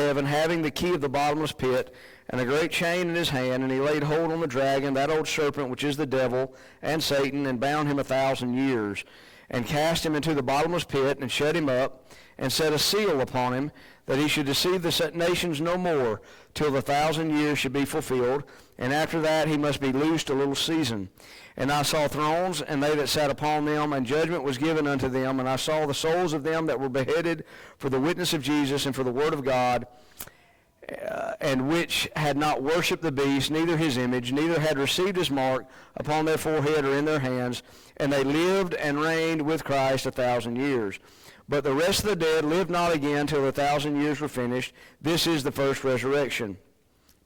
heaven, having the key of the bottomless pit, and a great chain in his hand, and he laid hold on the dragon, that old serpent, which is the devil and Satan, and bound him 1,000 years, and cast him into the bottomless pit, and shut him up, and set a seal upon him, that he should deceive the nations no more, till the 1,000 years should be fulfilled, and after that he must be loosed a little season. And I saw thrones, and they that sat upon them, and judgment was given unto them, and I saw the souls of them that were beheaded for the witness of Jesus and for the word of God, and which had not worshipped the beast, neither his image, neither had received his mark upon their forehead or in their hands, and they lived and reigned with Christ 1,000 years. But the rest of the dead lived not again till the 1,000 years were finished. This is the first resurrection.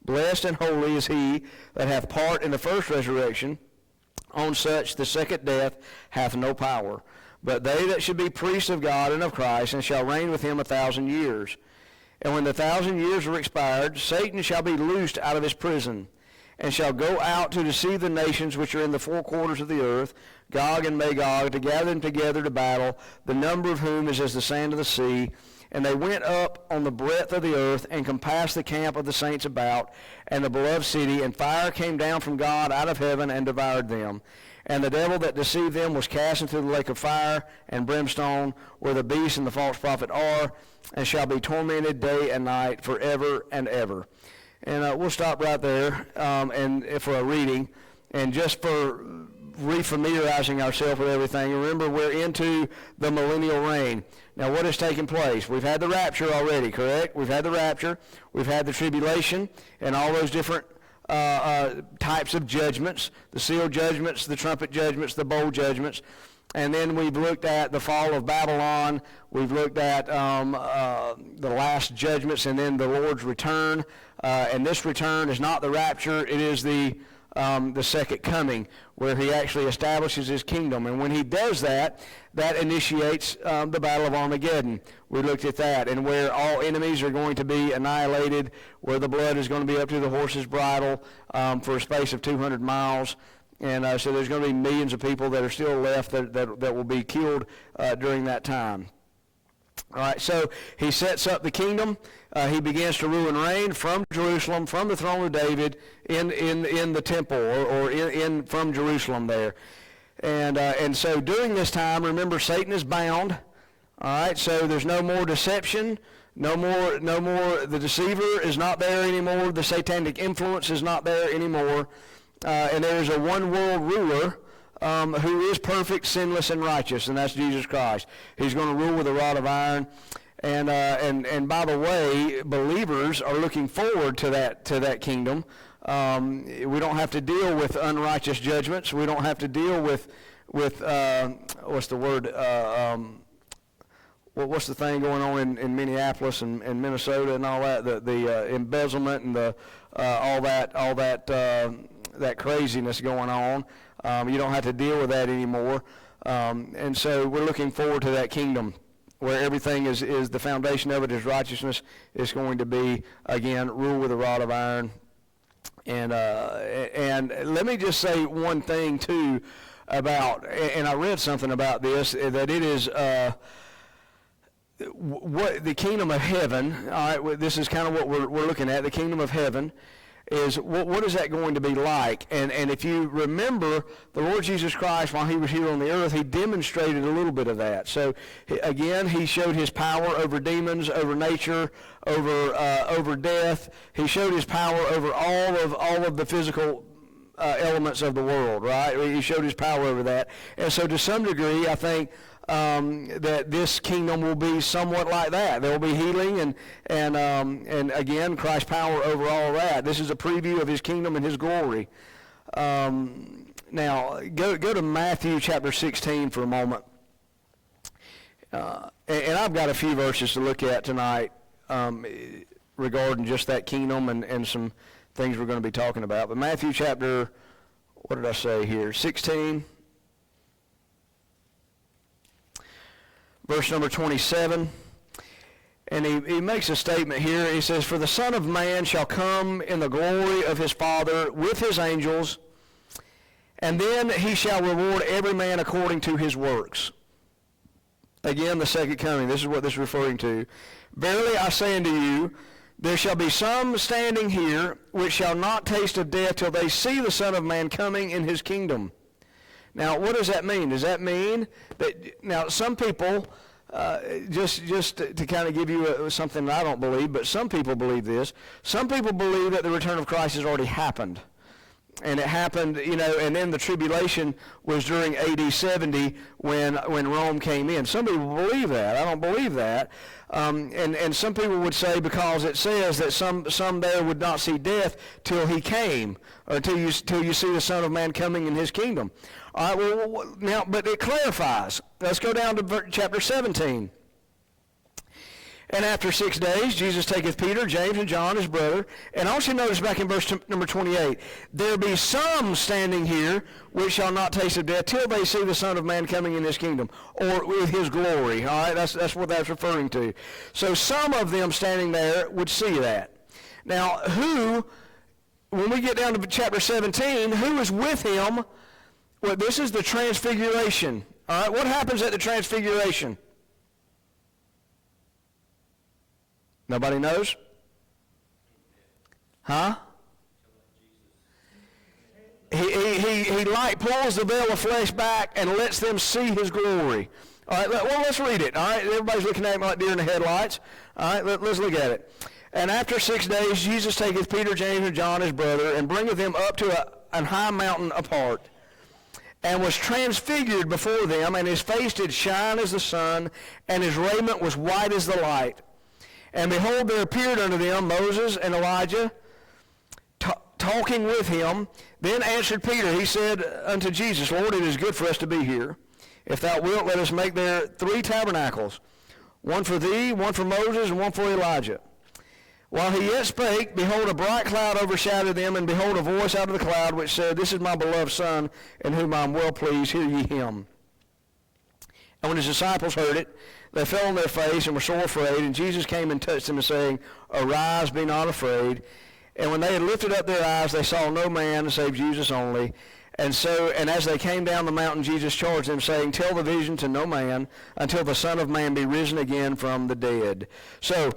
Blessed and holy is he that hath part in the first resurrection. On such the second death hath no power. But they that should be priests of God and of Christ, and shall reign with him 1,000 years. And when the 1,000 years are expired, Satan shall be loosed out of his prison, and shall go out to deceive the nations which are in the four quarters of the earth, Gog and Magog, to gather them together to battle, the number of whom is as the sand of the sea. And they went up on the breadth of the earth, and compassed the camp of the saints about, and the beloved city, and fire came down from God out of heaven, and devoured them. And the devil that deceived them was cast into the lake of fire and brimstone, where the beast and the false prophet are, and shall be tormented day and night forever and ever. And we'll stop right there and for a reading. And just for refamiliarizing ourselves with everything, remember we're into the millennial reign. Now what has taken place? We've had the rapture already, correct? We've had the rapture. We've had the tribulation and all those different types of judgments, the seal judgments, the trumpet judgments, the bowl judgments. And then we've looked at the fall of Babylon. We've looked at the last judgments and then the Lord's return. And this return is not the rapture. It is the second coming, where he actually establishes his kingdom. And when he does that, that initiates the Battle of Armageddon. We looked at that, and where all enemies are going to be annihilated, where the blood is going to be up to the horse's bridle for a space of 200 miles. And so there's going to be millions of people that are still left that will be killed during that time. All right, so he sets up the kingdom. He begins to rule and reign from Jerusalem, from the throne of David, in the temple, or in from Jerusalem there. And so during this time, remember, Satan is bound. All right, so there's no more deception, no more. The deceiver is not there anymore. The satanic influence is not there anymore. And there is a one world ruler who is perfect, sinless, and righteous, and that's Jesus Christ. He's going to rule with a rod of iron. And by the way, believers are looking forward to that kingdom. We don't have to deal with unrighteous judgments. We don't have to deal with what's the word? What's the thing going on in Minneapolis and Minnesota and all that? The embezzlement and all that craziness going on. You don't have to deal with that anymore. And so we're looking forward to that kingdom where everything is the foundation of it is righteousness. It's going to be, again, rule with a rod of iron. And let me just say one thing, too, about, and I read something about this, that it is what the kingdom of heaven, all right, this is kind of what we're looking at, the kingdom of heaven, is what is that going to be like? And if you remember, the Lord Jesus Christ, while he was here on the earth, he demonstrated a little bit of that. So again, he showed his power over demons, over nature, over death. He showed his power over all of the physical elements of the world, right? He showed his power over that. And so to some degree, I think that this kingdom will be somewhat like that. There will be healing and again, Christ's power over all that. This is a preview of his kingdom and his glory. Now, go to Matthew chapter 16 for a moment. And I've got a few verses to look at tonight regarding just that kingdom and some things we're going to be talking about. But Matthew chapter, what did I say here, 16. Verse number 27, and he makes a statement here. He says, "For the Son of Man shall come in the glory of his Father with his angels, and then he shall reward every man according to his works." Again, the second coming. This is what this is referring to. "Verily I say unto you, There shall be some standing here which shall not taste of death till they see the Son of Man coming in his kingdom. Now, what does that mean? Does that mean that, now, some people, just to kind of give you something I don't believe, but some people believe this. Some people believe that the return of Christ has already happened. And it happened, and then the tribulation was during AD 70 when Rome came in. Some people believe that. I don't believe that. And some people would say because it says that some there would not see death till he came, or till you see the Son of Man coming in his kingdom. All right, well, now, but it clarifies. Let's go down to chapter 17. And after 6 days, Jesus taketh Peter, James, and John, his brother. And also notice back in verse number 28, there be some standing here which shall not taste of death till they see the Son of Man coming in his kingdom, or with his glory. All right, that's what that's referring to. So some of them standing there would see that. Now, when we get down to chapter 17, who is with him? Well, this is the transfiguration. All right, what happens at the transfiguration? Nobody knows? Huh? He like pulls the veil of flesh back and lets them see his glory. All right, well, let's read it. All right, everybody's looking at him like deer in the headlights. All right, let's look at it. And after 6 days, Jesus taketh Peter, James, and John, his brother, and bringeth them up to an high mountain apart, and was transfigured before them, and his face did shine as the sun, and his raiment was white as the light. And behold, there appeared unto them Moses and Elijah, talking with him. Then answered Peter, he said unto Jesus, Lord, it is good for us to be here. If thou wilt, let us make there 3 tabernacles, one for thee, one for Moses, and one for Elijah. While he yet spake, behold, a bright cloud overshadowed them, and behold, a voice out of the cloud which said, This is my beloved Son, in whom I am well pleased, hear ye him. And when his disciples heard it, they fell on their face and were sore afraid. And Jesus came and touched them, saying, Arise, be not afraid. And when they had lifted up their eyes, they saw no man save Jesus only. And as they came down the mountain, Jesus charged them, saying, Tell the vision to no man, until the Son of Man be risen again from the dead. So,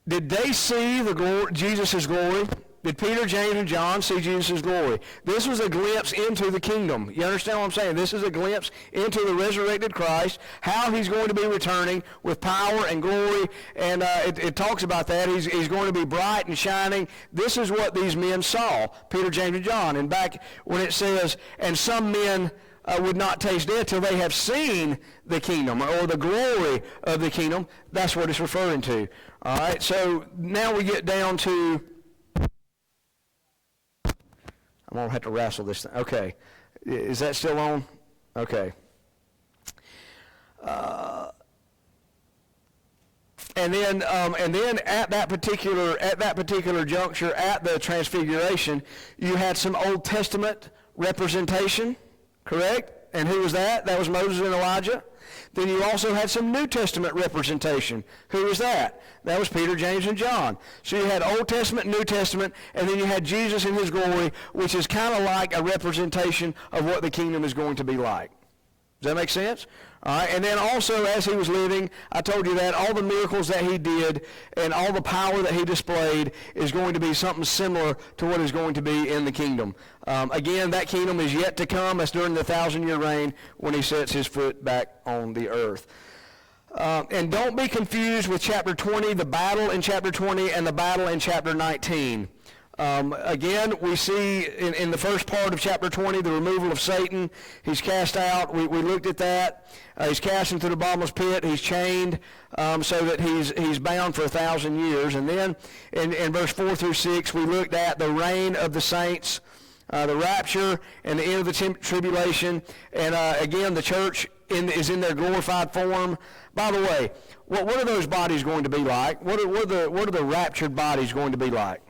did they see the glory, Jesus' glory? Did Peter, James, and John see Jesus' glory? This was a glimpse into the kingdom. You understand what I'm saying? This is a glimpse into the resurrected Christ, how he's going to be returning with power and glory, and it talks about that. He's going to be bright and shining. This is what these men saw, Peter, James, and John. And back when it says, and some men would not taste death till they have seen the kingdom, or the glory of the kingdom, that's what it's referring to. All right, so now we get down to, I'm going to have to wrestle this thing. Okay. Is that still on? Okay. And then at that particular juncture, at the transfiguration, you had some Old Testament representation, correct? And who was that? That was Moses and Elijah. Then you also had some New Testament representation. Who was that? That was Peter, James, and John. So you had Old Testament, New Testament, and then you had Jesus in his glory, which is kind of like a representation of what the kingdom is going to be like. Does that make sense? All right. And then also, as he was living, I told you that all the miracles that he did and all the power that he displayed is going to be something similar to what is going to be in the kingdom. Again, that kingdom is yet to come. That's during the 1,000-year reign when he sets his foot back on the earth. And don't be confused with chapter 20, the battle in chapter 20, and the battle in chapter 19. Again, we see in the first part of chapter 20 the removal of Satan. He's cast out. We looked at that. He's cast into the bottomless pit. He's chained so that he's bound for 1,000 years. And then in verse 4 through 6, we looked at the reign of the saints, the rapture, and the end of the tribulation. And again, the church is in their glorified form. By the way, what are those bodies going to be like? What are the raptured bodies going to be like?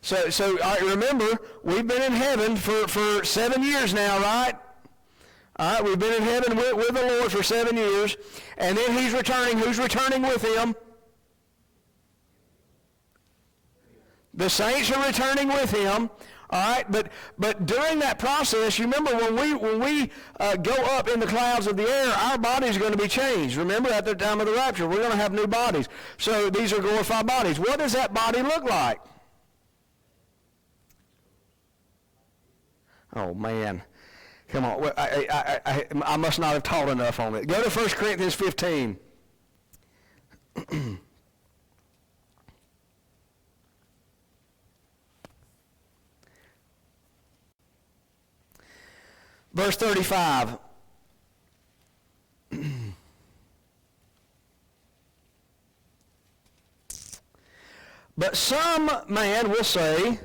So remember, we've been in heaven for 7 years now, right? All right, we've been in heaven with the Lord for 7 years, and then he's returning. Who's returning with him? The saints are returning with him. All right, but during that process, you remember when we go up in the clouds of the air, our body's going to be changed. Remember, at the time of the rapture, we're going to have new bodies. So these are glorified bodies. What does that body look like? Oh man, come on! I must not have taught enough on it. Go to 1 Corinthians 15. Verse 35. But some man will say,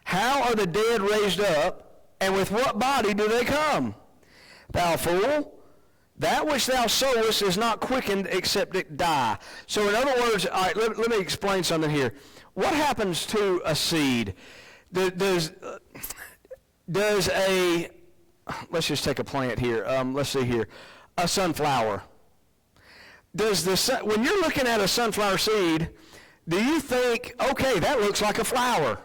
how are the dead raised up, and with what body do they come? Thou fool, that which thou sowest is not quickened except it die. So in other words, all right, let me explain something here. What happens to a seed? Does a, let's just take a plant here. Let's see here. A sunflower. When you're looking at a sunflower seed, do you think, okay, that looks like a flower?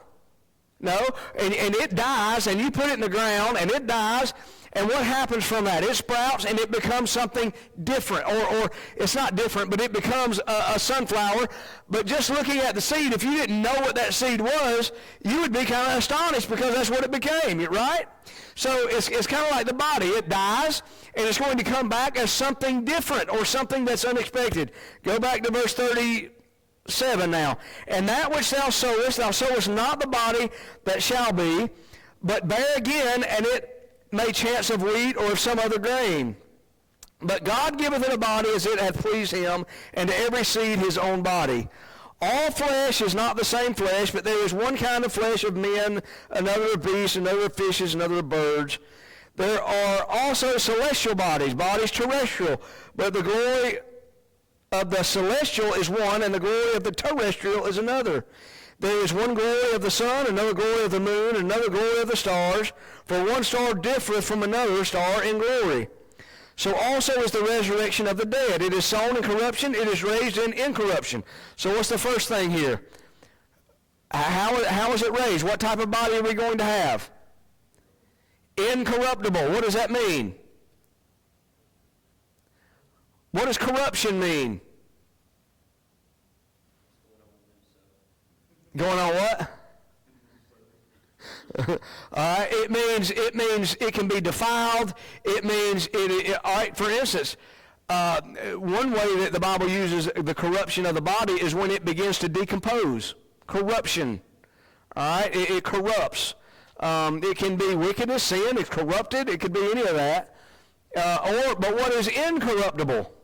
No, and it dies, and you put it in the ground, and it dies, and what happens from that? It sprouts, and it becomes something different, or it's not different, but it becomes a sunflower. But just looking at the seed, if you didn't know what that seed was, you would be kind of astonished, because that's what it became, right? So it's kind of like the body. It dies, and it's going to come back as something different, or something that's unexpected. Go back to verse 37 now. And that which thou sowest not the body that shall be, but bear again, and it may chance of wheat or of some other grain. But God giveth it a body as it hath pleased him, and to every seed his own body. All flesh is not the same flesh, but there is one kind of flesh of men, another of beasts, another of fishes, another of birds. There are also celestial bodies, bodies terrestrial, but the glory of the celestial is one, and the glory of the terrestrial is another. There is one glory of the sun, another glory of the moon, another glory of the stars, for one star differeth from another star in glory. So also is the resurrection of the dead. It is sown in corruption, it is raised in incorruption. So what's the first thing here? How is it raised? What type of body are we going to have? Incorruptible. What does that mean? What does corruption mean? Going on what? It means it can be defiled. It means all right. For instance, one way that the Bible uses the corruption of the body is when it begins to decompose. Corruption. All right, it corrupts. It can be wickedness, sin. It's corrupted. It could be any of that. But what is incorruptible?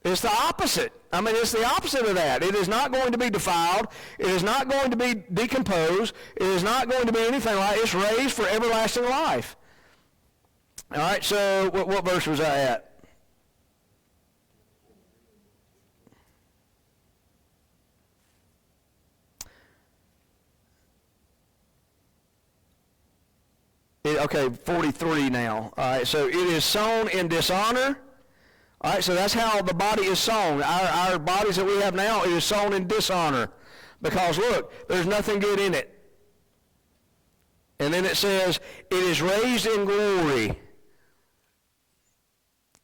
It's the opposite. I mean, it's the opposite of that. It is not going to be defiled. It is not going to be decomposed. It is not going to be anything like it. It's raised for everlasting life. All right, so what verse was I at? Okay, 43 now. All right, so it is sown in dishonor. All right, so that's how the body is sown. Our bodies that we have now, it is sown in dishonor. Because look, there's nothing good in it. And then it says, it is raised in glory.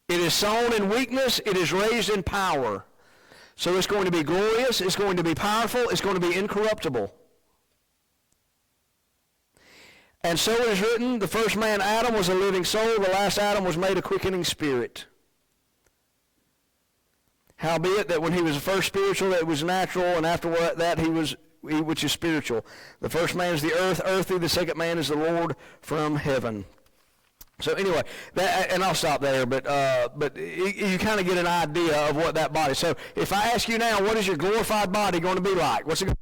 It is sown in weakness, it is raised in power. So it's going to be glorious, it's going to be powerful, it's going to be incorruptible. And so it is written, the first man Adam was a living soul, the last Adam was made a quickening spirit. Howbeit that when he was first spiritual, it was natural, and after that he which is spiritual. The first man is the earthy, the second man is the Lord from heaven. So anyway, and I'll stop there, but you kind of get an idea of what that body. So if I ask you now, what is your glorified body going to be like? What's it?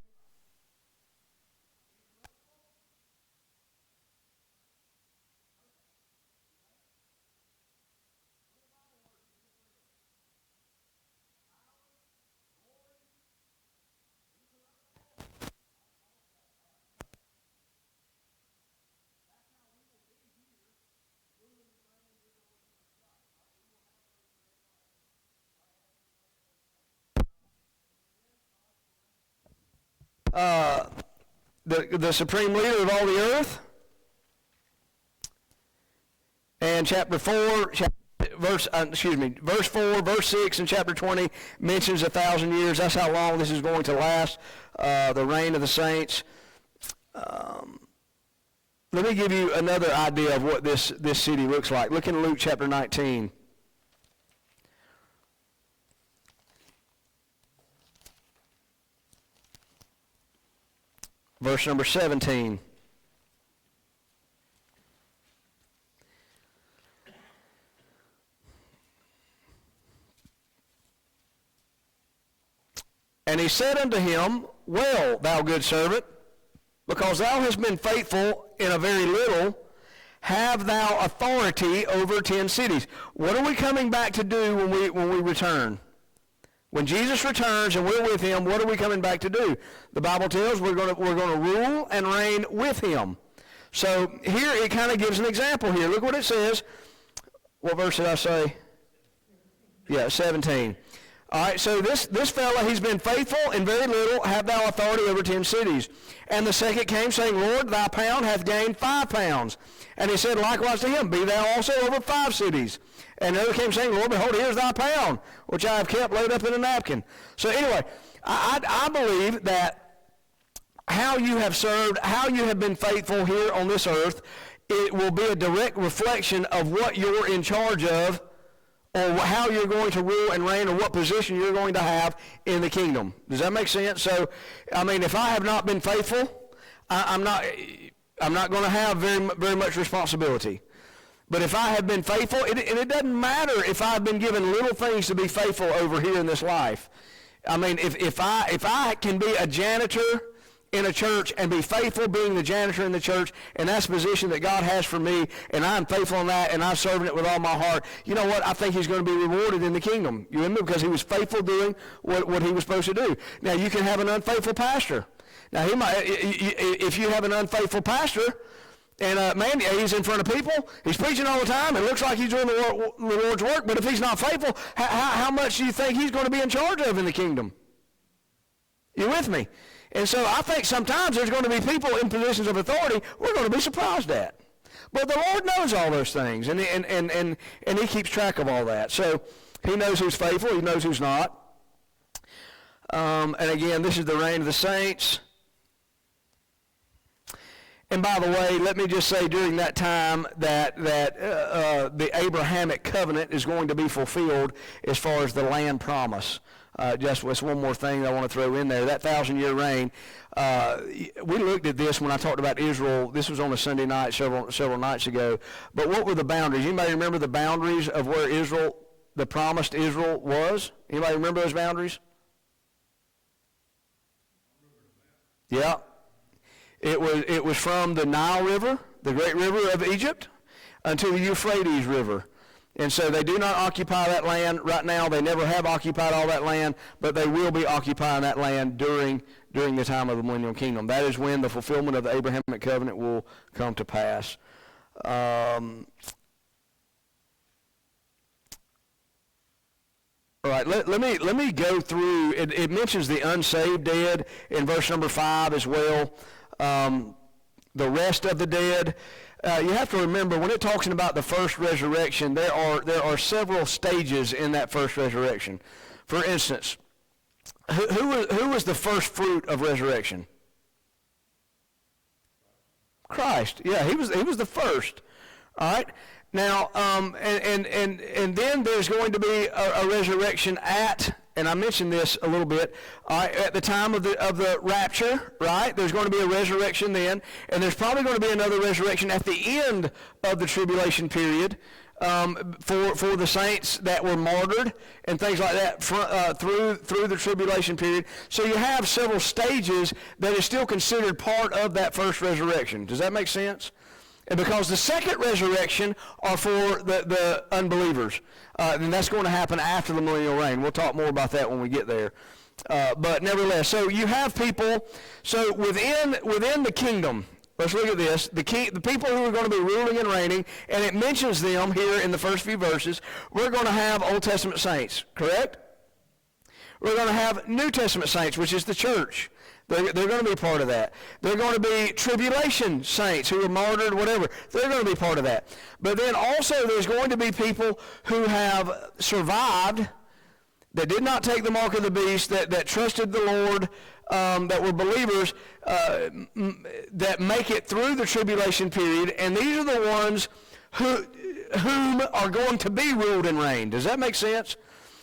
the supreme leader of all the earth. And chapter 4, verse 4, verse 6 in chapter 20 mentions 1,000 years. That's how long this is going to last, the reign of the saints. Let me give you another idea of what this city looks like. Look in Luke chapter 19. Verse number 17. And he said unto him, Well, thou good servant, because thou hast been faithful in a very little, have thou authority over 10 cities. What are we coming back to do when we return? When Jesus returns and we're with him, what are we coming back to do? The Bible tells we're going to rule and reign with him. So here it kind of gives an example here. Look what it says. What verse did I say? Yeah, 17. All right, so this fellow, he's been faithful in very little, have thou authority over 10 cities. And the second came, saying, Lord, thy pound hath gained 5 pounds. And he said likewise to him, Be thou also over 5 cities. And another came, saying, Lord, behold, here's thy pound, which I have kept laid up in a napkin. So anyway, I believe that how you have served, how you have been faithful here on this earth, it will be a direct reflection of what you're in charge of, or how you're going to rule and reign, or what position you're going to have in the kingdom. Does that make sense? So, I mean, if I have not been faithful, I'm not going to have very much responsibility. But if I have been faithful, and it doesn't matter if I've been given little things to be faithful over here in this life. I mean, if I can be a janitor in a church and be faithful being the janitor in the church, and that's the position that God has for me, and I'm faithful in that, and I'm serving it with all my heart, you know what? I think he's going to be rewarded in the kingdom. You remember? Because he was faithful doing what he was supposed to do. Now, you can have an unfaithful pastor. Now, if you have an unfaithful pastor, and man, he's in front of people, he's preaching all the time, it looks like he's doing the Lord's work, but if he's not faithful, how much do you think he's going to be in charge of in the kingdom? You with me? And so I think sometimes there's going to be people in positions of authority we're going to be surprised at. But the Lord knows all those things, and he keeps track of all that. So he knows who's faithful, he knows who's not. And again, this is the reign of the saints. And by the way, let me just say during that time that the Abrahamic covenant is going to be fulfilled as far as the land promise. Just one more thing I want to throw in there. That 1,000-year reign, we looked at this when I talked about Israel. This was on a Sunday night several nights ago. But what were the boundaries? Anybody remember the boundaries of where Israel, the promised Israel, was? Anybody remember those boundaries? Yeah. It was from the Nile River, the great river of Egypt, until the Euphrates River. And so they do not occupy that land right now. They never have occupied all that land, but they will be occupying that land during the time of the millennial kingdom. That is when the fulfillment of the Abrahamic covenant will come to pass. All right, let me go through. It mentions the unsaved dead in verse number 5 as well. The rest of the dead. You have to remember, when it talks about the first resurrection, there are several stages in that first resurrection. For instance, who was the first fruit of resurrection? Christ. Yeah, he was the first. All right. Now, and then there's going to be a resurrection and I mentioned this a little bit, at the time of the rapture, right? There's going to be a resurrection then, and there's probably going to be another resurrection at the end of the tribulation period for the saints that were martyred and things like that through the tribulation period. So you have several stages that is still considered part of that first resurrection. Does that make sense? And because the second resurrection are for the unbelievers. And that's going to happen after the millennial reign. We'll talk more about that when we get there. But nevertheless, so you have people, so within the kingdom, let's look at this, the people who are going to be ruling and reigning, and it mentions them here in the first few verses, we're going to have Old Testament saints, correct? We're going to have New Testament saints, which is the church. They're going to be part of that. They're going to be tribulation saints who are martyred, whatever. They're going to be part of that. But then also there's going to be people who have survived, that did not take the mark of the beast, that trusted the Lord, that were believers, that make it through the tribulation period. And these are the ones whom are going to be ruled and reigned. Does that make sense?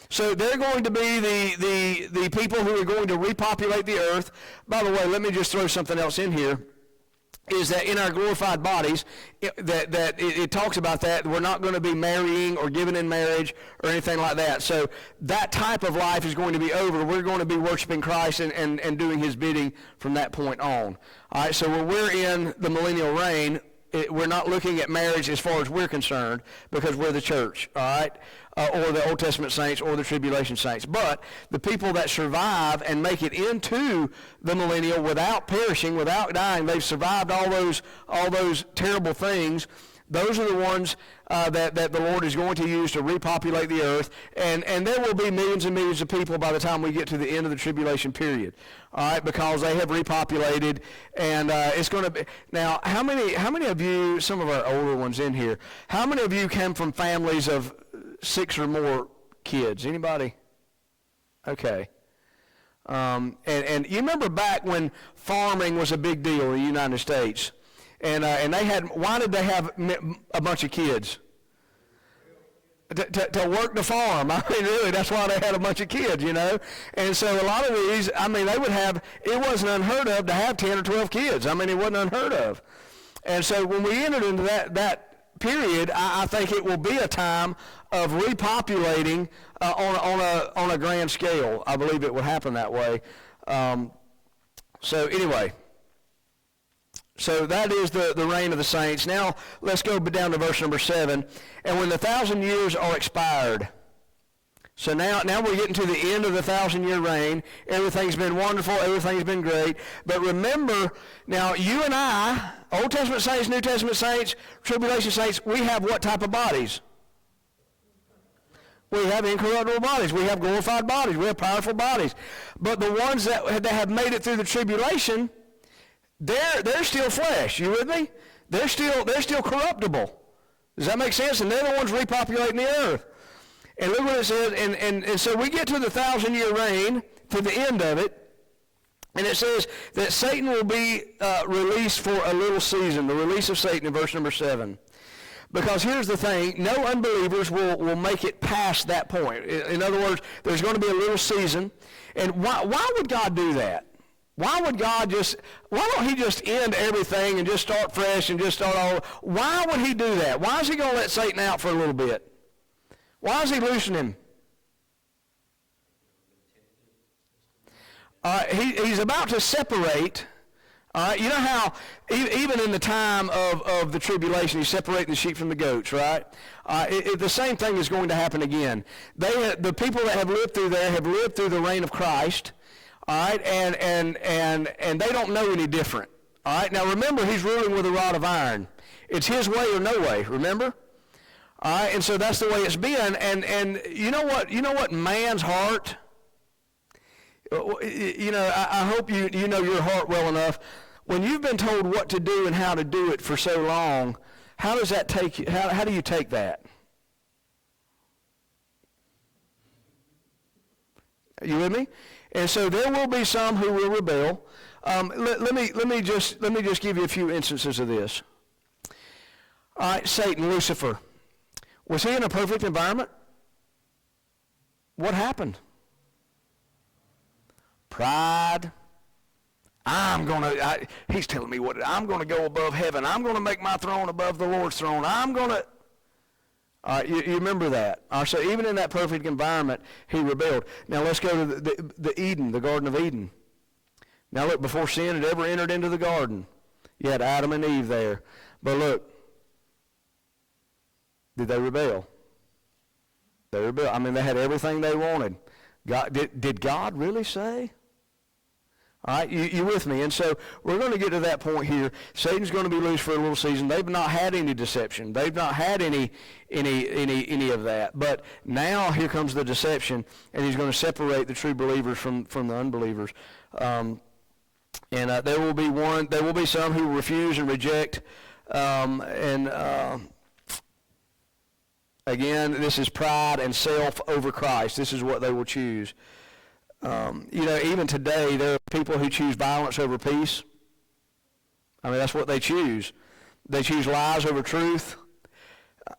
So they're going to be the people who are going to repopulate the earth. By the way, let me just throw something else in here, is that in our glorified bodies, it talks about that. We're not going to be marrying or giving in marriage or anything like that. So that type of life is going to be over. We're going to be worshiping Christ and doing his bidding from that point on. All right, so when we're in the millennial reign, we're not looking at marriage as far as we're concerned, because we're the church, all right, or the Old Testament saints or the tribulation saints. But the people that survive and make it into the millennial without perishing, without dying, they've survived all those terrible things. Those are the ones that the Lord is going to use to repopulate the earth, and there will be millions and millions of people by the time we get to the end of the tribulation period, all right, because they have repopulated, and it's going to be. Now, how many of you, some of our older ones in here, how many of you came from families of 6 or more kids? Anybody? Okay. And you remember back when farming was a big deal in the United States? And they had, why did they have a bunch of kids? To work the farm. I mean, really, that's why they had a bunch of kids, you know. And so a lot of these, I mean, they would have, it wasn't unheard of to have 10 or 12 kids. I mean, it wasn't unheard of. And so when we entered into that period, I think it will be a time of repopulating on a grand scale. I believe it will happen that way. So anyway. So that is the reign of the saints. Now, let's go down to verse number 7. And when the 1,000 years are expired. So now we're getting to the end of the 1,000-year reign. Everything's been wonderful. Everything's been great. But remember, now you and I, Old Testament saints, New Testament saints, tribulation saints, we have what type of bodies? We have incorruptible bodies. We have glorified bodies. We have powerful bodies. But the ones that have made it through the tribulation, they're still flesh. You with me? They're still corruptible. Does that make sense? And they're the ones repopulating the earth. And look what it says. And so we get to the 1,000-year reign, to the end of it, and it says that Satan will be released for a little season. The release of Satan in verse number 7. Because here's the thing, no unbelievers will make it past that point. In other words, there's going to be a little season. And why would God do that? Why don't he just end everything and just start fresh and just start all? Why would he do that? Why is he going to let Satan out for a little bit? Why is he loosening him? He's about to separate. You know how even in the time of the tribulation, he's separating the sheep from the goats, right? The same thing is going to happen again. The people that have lived through there have lived through the reign of Christ. All right, and they don't know any different. All right, now remember, he's ruling with a rod of iron. It's his way or no way, remember? All right, and so that's the way it's been. And you know what man's heart, you know, I hope you know your heart well enough. When you've been told what to do and how to do it for so long, how does that take you? How do you take that? Are you with me? And so there will be some who will rebel. Let me just give you a few instances of this. All right, Satan, Lucifer, was he in a perfect environment? What happened? Pride. He's telling me what I'm going to go above heaven. I'm going to make my throne above the Lord's throne. I'm going to. All right, you remember that. All right, so even in that perfect environment, he rebelled. Now let's go to the Eden, the Garden of Eden. Now look, before sin had ever entered into the garden, you had Adam and Eve there. But look, did they rebel? They rebelled. I mean, they had everything they wanted. Did God really say? All right, you with me? And so we're going to get to that point here. Satan's going to be loose for a little season. They've not had any deception. They've not had any of that. But now here comes the deception, and he's going to separate the true believers from the unbelievers. And there will be some who refuse and reject. Again, this is pride and self over Christ. This is what they will choose. Even today, there are people who choose violence over peace. I mean, that's what they choose. They choose lies over truth.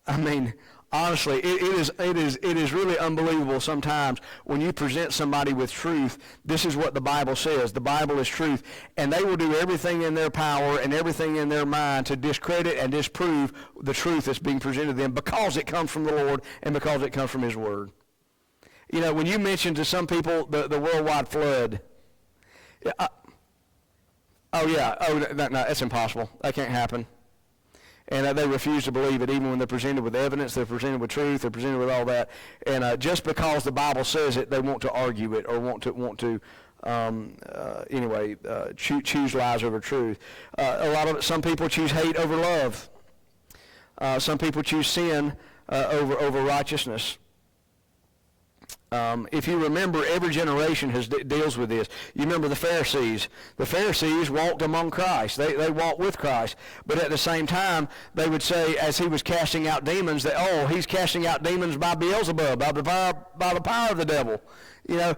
I mean, honestly, it is really unbelievable sometimes when you present somebody with truth. This is what the Bible says. The Bible is truth. And they will do everything in their power and everything in their mind to discredit and disprove the truth that's being presented to them because it comes from the Lord and because it comes from His Word. When you mention to some people the worldwide flood, no, that's impossible. That can't happen. And they refuse to believe it, even when they're presented with evidence, they're presented with truth, they're presented with all that. And just because the Bible says it, they want to argue it or want to choose lies over truth. Some people choose hate over love. Some people choose sin over righteousness. If you remember, every generation deals with this. You remember the Pharisees. The Pharisees walked among Christ. They walked with Christ. But at the same time, they would say, as he was casting out demons, that, he's casting out demons by Beelzebub, by the power of the devil. They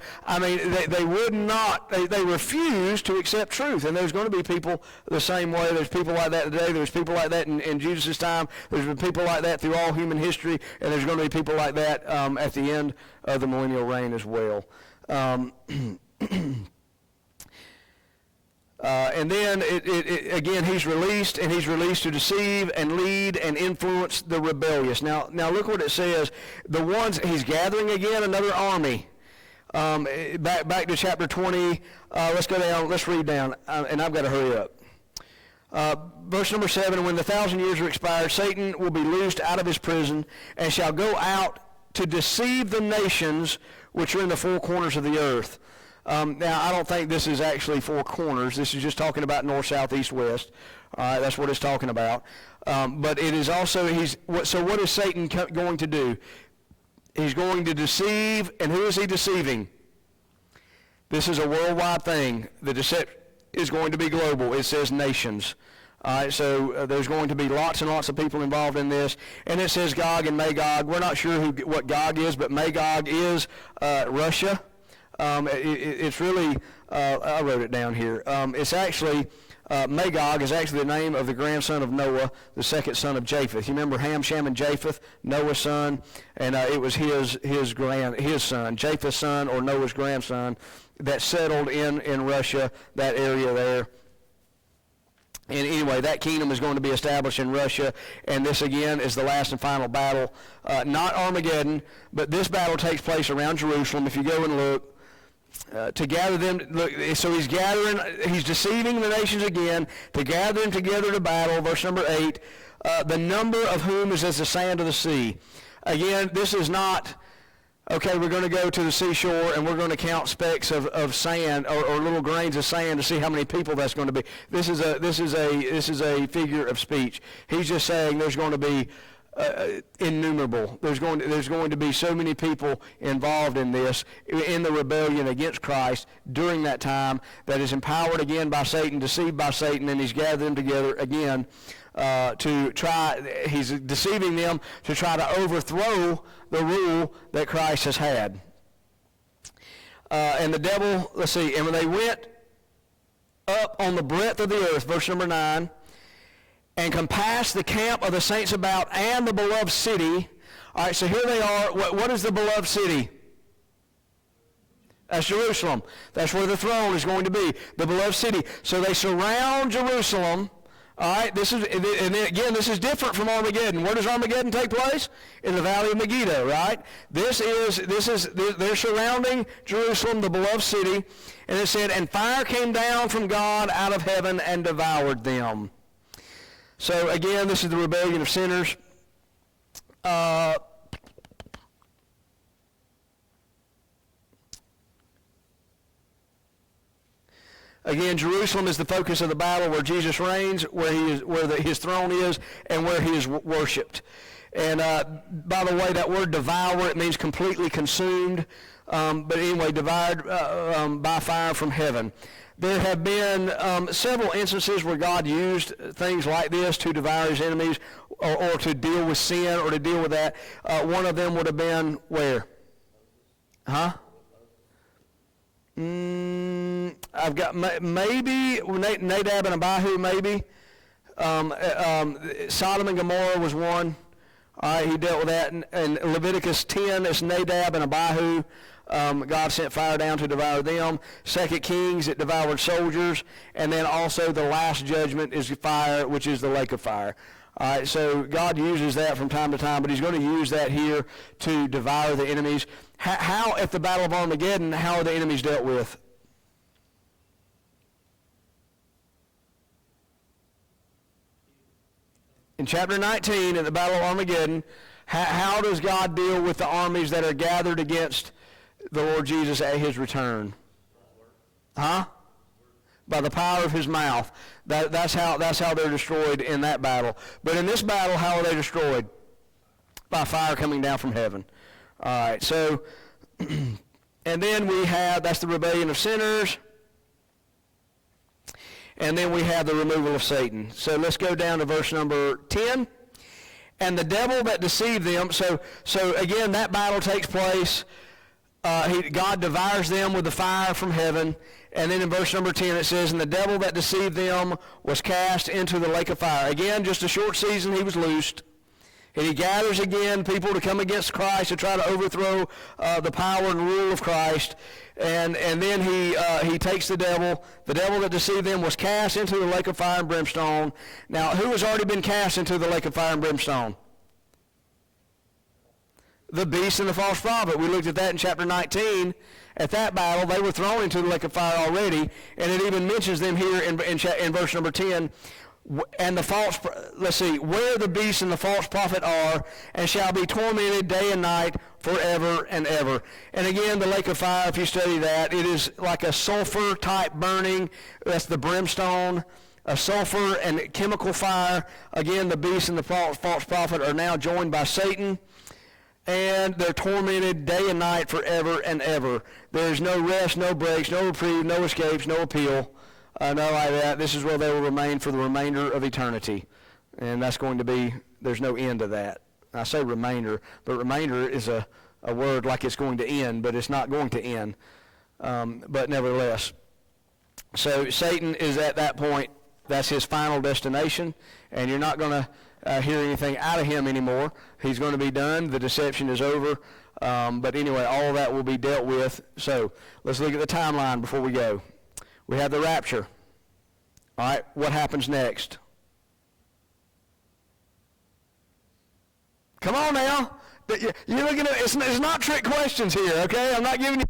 would not, they refused to accept truth. And there's going to be people the same way. There's people like that today. There's people like that in Jesus' time. There's been people like that through all human history. And there's going to be people like that at the end of the millennial reign as well. And then, again, he's released to deceive and lead and influence the rebellious. Now look what it says. The ones, he's gathering again another army. Back to chapter 20. Let's go down. Let's read down. And I've got to hurry up. Verse number 7, when the 1,000 years are expired, Satan will be loosed out of his prison and shall go out to deceive the nations which are in the four corners of the earth. Now, I don't think this is actually four corners. This is just talking about north, south, east, west. That's what it's talking about. But it is also, so what is Satan going to do? He's going to deceive, and who is he deceiving? This is a worldwide thing. The deception is going to be global. It says nations. All right, so there's going to be lots and lots of people involved in this. And it says Gog and Magog. We're not sure what Gog is, but Magog is Russia. It's really, I wrote it down here. It's actually, Magog is actually the name of the grandson of Noah, the second son of Japheth. You remember Ham, Shem, and Japheth, Noah's son, and it was his son, Japheth's son, or Noah's grandson, that settled in Russia, that area there. And anyway, that kingdom is going to be established in Russia, and this again is the last and final battle. Not Armageddon, but this battle takes place around Jerusalem. If you go and look, to gather them, so he's deceiving the nations again, to gather them together to battle, verse number 8, the number of whom is as the sand of the sea. Again, this is not, okay, we're going to go to the seashore and we're going to count specks of sand or little grains of sand to see how many people that's going to be. This is a figure of speech. He's just saying there's going to be innumerable. There's going to be so many people involved in this, in the rebellion against Christ during that time, that is empowered again by Satan, deceived by Satan, and he's gathered them together again to try. He's deceiving them to try to overthrow the rule that Christ has had. And the devil, let's see, and when they went up on the breadth of the earth, verse number 9, and compassed the camp of the saints about and the beloved city. All right, so here they are. What is the beloved city? That's Jerusalem. That's where the throne is going to be, the beloved city. So they surround Jerusalem. All right, this is different from Armageddon. Where does Armageddon take place? In the valley of Megiddo, right? They're surrounding Jerusalem, the beloved city. And it said, and fire came down from God out of heaven and devoured them. So again, this is the rebellion of sinners. Again, Jerusalem is the focus of the battle, where Jesus reigns, where his throne is, and where he is worshipped. And by the way, that word devour, it means completely consumed. but anyway, devoured by fire from heaven. There have been several instances where God used things like this to devour his enemies or to deal with sin or to deal with that. One of them would have been where? Huh? I've got maybe Nadab and Abihu, maybe. Sodom and Gomorrah was one. All right, he dealt with that. In Leviticus 10, it's Nadab and Abihu. God sent fire down to devour them. 2 Kings, it devoured soldiers. And then also the last judgment is fire, which is the lake of fire. All right, so God uses that from time to time, but he's going to use that here to devour the enemies. How at the Battle of Armageddon, how are the enemies dealt with? In chapter 19, at the Battle of Armageddon, how does God deal with the armies that are gathered against the Lord Jesus at his return? Huh? By the power of his mouth. That's how they're destroyed in that battle. But in this battle, how are they destroyed? By fire coming down from heaven. All right, so, and then we have, that's the rebellion of sinners. And then we have the removal of Satan. So let's go down to verse number 10. And the devil that deceived them, so again, that battle takes place. God devours them with the fire from heaven. And then in verse number 10 it says, and the devil that deceived them was cast into the lake of fire. Again, just a short season, he was loosed. And he gathers again people to come against Christ to try to overthrow the power and rule of Christ. And then he takes the devil that deceived them was cast into the lake of fire and brimstone. Now, who has already been cast into the lake of fire and brimstone? The beast and the false prophet. We looked at that in chapter 19. At that battle, they were thrown into the lake of fire already, and it even mentions them here in verse number 10. And the false, let's see, where the beast and the false prophet are, and shall be tormented day and night forever and ever. And again, the lake of fire, if you study that, it is like a sulfur type burning. That's the brimstone. A sulfur and chemical fire. Again, the beast and the false prophet are now joined by Satan. And they're tormented day and night forever and ever. There's no rest, no breaks, no reprieve, no escapes, no appeal. No like that. This is where they will remain for the remainder of eternity. And that's going to be, there's no end to that. I say remainder, but remainder is a word like it's going to end, but it's not going to end. But nevertheless. So Satan is at that point, that's his final destination, and you're not going to hear anything out of him anymore. He's going to be done. The deception is over. But anyway, all of that will be dealt with. So let's look at the timeline before we go. We have the rapture. All right, what happens next? Come on now. You're looking at, it's not trick questions here, okay? I'm not giving you